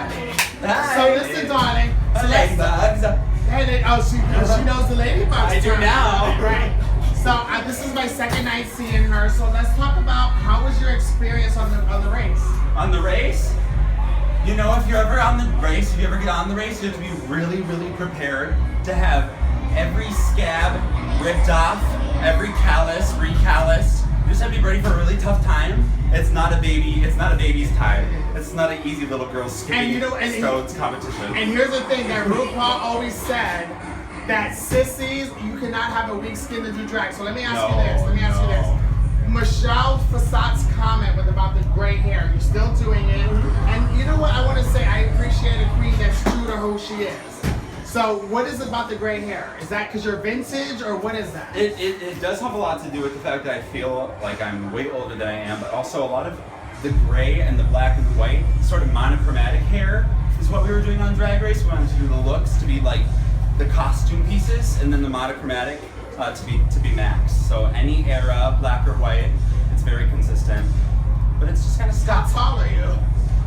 honey. Hi. So listen, darling. So Ladybugs. Hey, she knows the ladybugs. I do now. Right. So this is my second night seeing her. So let's talk about how was your experience on the race? On the race? You know, if you're ever on the race, if you ever get on the race, you have to be really, really prepared to have every scab ripped off, every callus recalloused. You just have to be ready for a really tough time. It's not a baby's time. It's not an easy little girl skipping stones competition. And here's the thing that Rupaul always said, that sissies, you cannot have a weak skin to do drag. So let me ask you this. Michelle Fassat's comment was about the gray hair. You're still doing it. And you know what I want to say? I appreciate a queen that's true to who she is. So what is it about the gray hair? Is that because you're vintage or what is that? It does have a lot to do with the fact that I feel like I'm way older than I am, but also a lot of the gray and the black and the white, sort of monochromatic hair is what we were doing on Drag Race. We wanted to do the looks to be like the costume pieces and then the monochromatic to be max. So any era, black or white, it's very consistent. But it's just kind of stuck. How tall are you?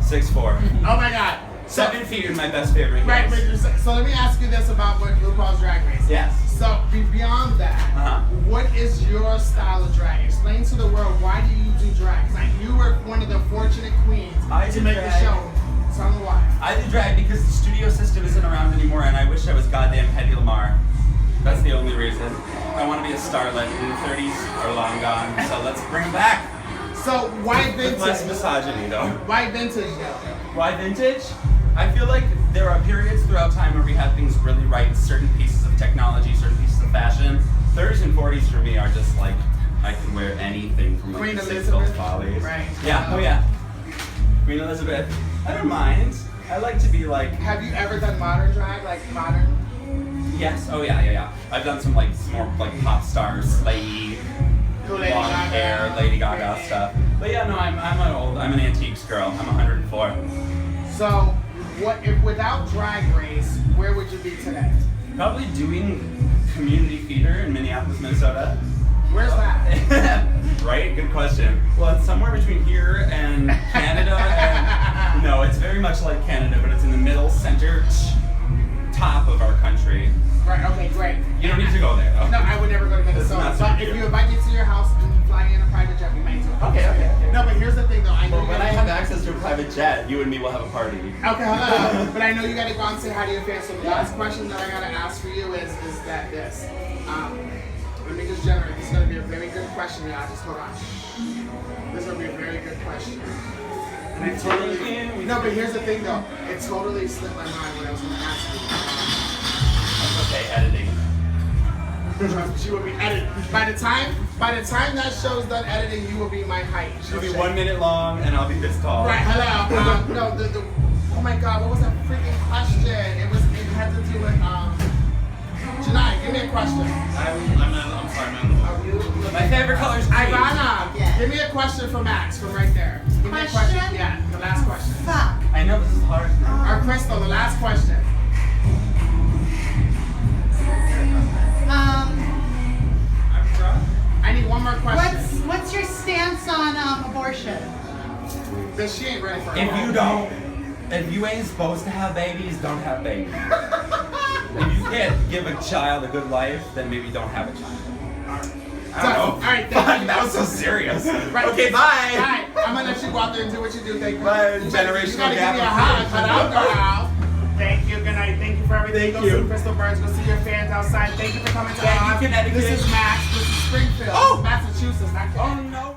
6'4". Oh my God. 7 feet is my best favorite. Right, but so let me ask you this about what RuPaul's Drag Race. Yes. So beyond that, what is your style of drag? Explain to the world, why do you do drag? Like you were one of the fortunate queens to make the show. Tell me why. I do drag because the studio system isn't around anymore, and I wish I was goddamn Hedy Lamarr. That's the only reason. I want to be a starlet, and the 30s are long gone, so let's bring them back. So why vintage? With less misogyny, though. Why vintage, though? Why vintage? I feel like there are periods throughout time where we have things really right, certain pieces of technology, certain pieces of fashion. 30s and 40s for me are just like, I can wear anything from like Queen the Elizabeth. Six Follies. Right. Yeah, oh yeah. Queen Elizabeth. I don't mind. I like to be like... Have you ever done modern drag, like modern? Yes, oh yeah. I've done some more like pop stars, slay, long hair, Lady Gaga stuff. But yeah, no, I'm an antiques girl. I'm 104. So, if without Drag Race, where would you be today? Probably doing community theater in Minneapolis, Minnesota. Where's that? Right? Good question. Well, it's somewhere between here and Canada. And, no, it's very much like Canada, but it's in the middle, center, top of our country. Right, okay, great. You don't need to go there, though. No, I would never go to Minnesota. But if you invite me to your house and you fly in a private jet, we might do it. Okay. No, but here's the thing, though. Well, when I have access to a private jet, you and me will have a party. Okay, hello. But I know you gotta go out and say hi to your fans. So the last question that I gotta ask for you is that this. Let me just generate. This is gonna be a very good question, y'all. Just hold on. This is gonna be a very good question. And I totally. No, but here's the thing, though. It totally slipped my mind when I was gonna ask you. Okay, editing. She will be edited. By the time that show's done editing, you will be my height. She'll be 1 minute long, and I'll be this tall. Right. Hello. No. Oh my God. What was that freaking question? It had to do with Janai, give me a question. I'm sorry, man. My favorite color is green. Ivana, give me a question for Max from right there. Give me a question. Yeah, the last question. Fuck. I know this is hard. Or Crystal, the last question. I need one more question. What's your stance on abortion? That she ain't ready for it. If you ain't supposed to have babies, don't have babies. If you can't give a child a good life, then maybe don't have a child. I don't know. All right, That was so serious. Right. Okay, bye. Bye. I'm gonna let you go out there and do what you do. Thank you. Bye. You Generational gotta gap. give me a hug. Cut out, girl. Thank you. Good night. Thank you for everything. Thank Go you. see Crystal Burns. Go see your fans outside. Thank you for coming to Thank you, us. Connecticut. This is Max. This is Springfield. Oh. Massachusetts. Not Connecticut. Oh no.